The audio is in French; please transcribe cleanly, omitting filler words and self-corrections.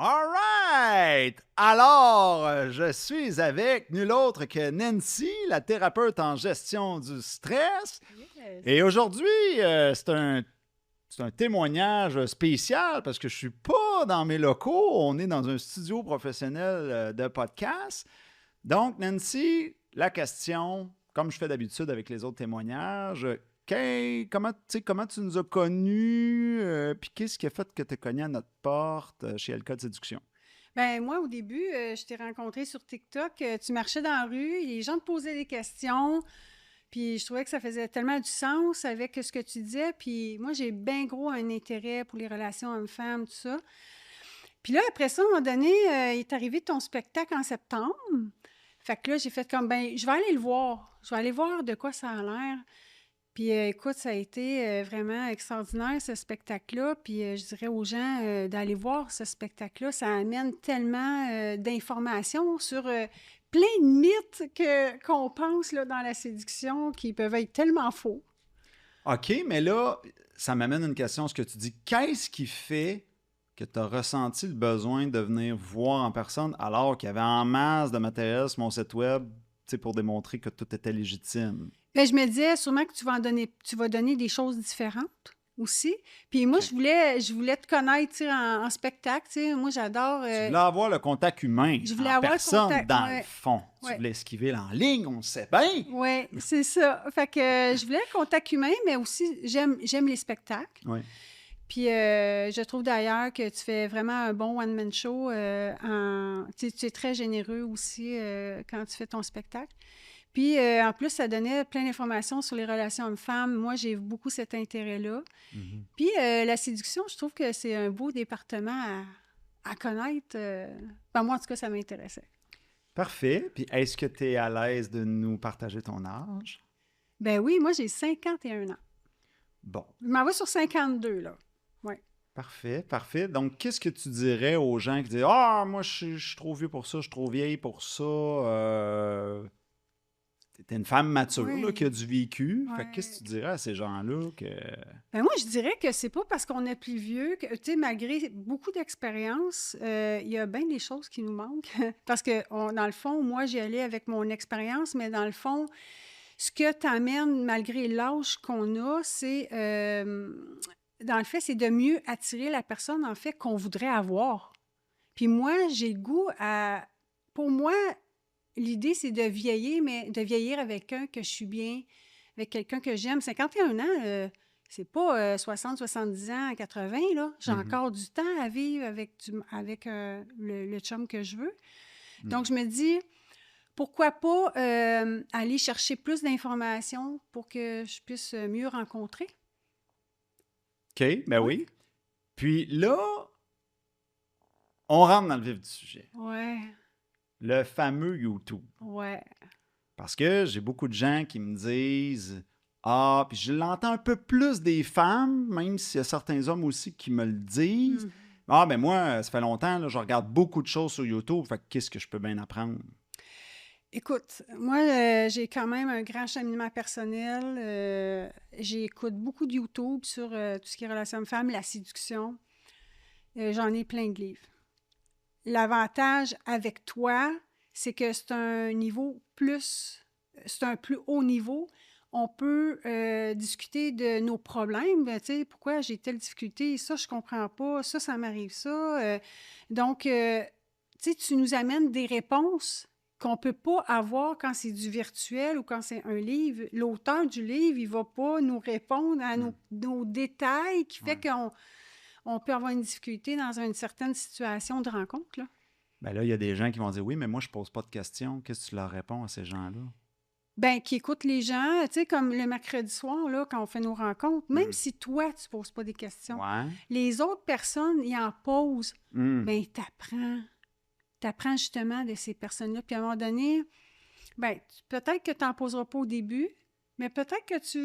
All right! Alors, je suis avec nul autre que Nancy, la thérapeute en gestion du stress. Yes. Et aujourd'hui, c'est un témoignage spécial parce que je suis pas dans mes locaux. On est dans un studio professionnel de podcast. Donc, Nancy, la question, comme je fais d'habitude avec les autres témoignages, comment tu nous as connus, puis qu'est-ce qui a fait que tu as cogné à notre porte chez LK de séduction? Ben moi, au début, je t'ai rencontré sur TikTok. Tu marchais dans la rue, les gens te posaient des questions, puis je trouvais que ça faisait tellement du sens avec ce que tu disais. Puis moi, j'ai bien gros un intérêt pour les relations hommes-femmes, tout ça. Puis là, après ça, à un moment donné, il est arrivé ton spectacle en septembre. Fait que là, j'ai fait comme, ben, je vais aller le voir. Je vais aller voir de quoi ça a l'air. Puis écoute, ça a été vraiment extraordinaire, ce spectacle-là. Puis je dirais aux gens d'aller voir ce spectacle-là. Ça amène tellement d'informations sur plein de mythes qu'on pense là, dans la séduction qui peuvent être tellement faux. OK, mais là, ça m'amène à une question, ce que tu dis. Qu'est-ce qui fait que tu as ressenti le besoin de venir voir en personne alors qu'il y avait en masse de matériel sur mon site web, tu sais, pour démontrer que tout était légitime? Bien, je me disais sûrement que tu vas donner des choses différentes aussi. Puis moi, OK. je voulais te connaître tu sais, en spectacle. Tu sais. Moi, j'adore. Tu voulais avoir le contact humain Je voulais en avoir le personne, contact. dans le Ouais, fond. Tu ouais. voulais esquiver en ligne, on le sait bien. Oui, c'est ça. Fait que je voulais le contact humain, mais aussi j'aime les spectacles. Oui. Puis je trouve d'ailleurs que tu fais vraiment un bon one-man show. Tu es très généreux aussi quand tu fais ton spectacle. Puis en plus, ça donnait plein d'informations sur les relations hommes-femmes. Moi, j'ai beaucoup cet intérêt-là. Mhm. Puis la séduction, je trouve que c'est un beau département à connaître. Ben, moi, en tout cas, ça m'intéressait. Parfait. Puis est-ce que tu es à l'aise de nous partager ton âge? Ben oui, moi, j'ai 51 ans. Bon. Je m'en vais sur 52, là. Oui. Parfait, parfait. Donc, qu'est-ce que tu dirais aux gens qui disent Ah, moi, je suis trop vieux pour ça, je suis trop vieille pour ça. T'es une femme mature là, Oui. qui a du vécu. Fait que Ouais. qu'est-ce que tu dirais à ces gens-là que. Ben moi, je dirais que c'est pas parce qu'on est plus vieux que, tu sais, malgré beaucoup d'expérience, il y a bien des choses qui nous manquent. Parce que, dans le fond, moi, j'y allais avec mon expérience, mais dans le fond, ce que t'amènes, malgré l'âge qu'on a, c'est, dans le fait, c'est de mieux attirer la personne, en fait, qu'on voudrait avoir. Puis moi, j'ai le goût à... Pour moi, l'idée, c'est de vieillir, mais de vieillir avec quelqu'un que je suis bien, avec quelqu'un que j'aime. 51 ans, c'est pas 60, 70 ans, 80, là. J'ai Mhm. encore du temps à vivre avec le chum que je veux. Mhm. Donc, je me dis, pourquoi pas aller chercher plus d'informations pour que je puisse mieux rencontrer? OK, ben Ouais. oui. Puis là, on rentre dans le vif du sujet. Ouais, Le fameux YouTube. ouais. Parce que j'ai beaucoup de gens qui me disent Ah, puis je l'entends un peu plus des femmes, même s'il y a certains hommes aussi qui me le disent. Mhm. Ah, ben moi, ça fait longtemps, là, je regarde beaucoup de choses sur YouTube, fait que qu'est-ce que je peux bien apprendre? Écoute, moi, j'ai quand même un grand cheminement personnel. J'écoute beaucoup de YouTube sur tout ce qui est relations hommes-femmes, la séduction. J'en ai plein de livres. L'avantage avec toi, c'est que c'est un niveau plus, c'est un plus haut niveau. On peut discuter de nos problèmes. Tu sais, pourquoi j'ai telle difficulté? Ça, je comprends pas. Ça m'arrive ça. Donc, tu sais, tu nous amènes des réponses qu'on ne peut pas avoir quand c'est du virtuel ou quand c'est un livre. L'auteur du livre, il ne va pas nous répondre à nos détails qui fait Ouais. qu'on peut avoir une difficulté dans une certaine situation de rencontre, là. Ben là, il y a des gens qui vont dire Oui, mais moi, je pose pas de questions. Qu'est-ce que tu leur réponds à ces gens-là? Ben, qui écoutent les gens, tu sais, comme le mercredi soir, là, quand on fait nos rencontres, même Mm. si toi, tu ne poses pas des questions, Ouais. les autres personnes, ils en posent. Mm. Ben, t'apprends justement de ces personnes-là. Puis à un moment donné, ben, peut-être que tu n'en poseras pas au début, mais peut-être que tu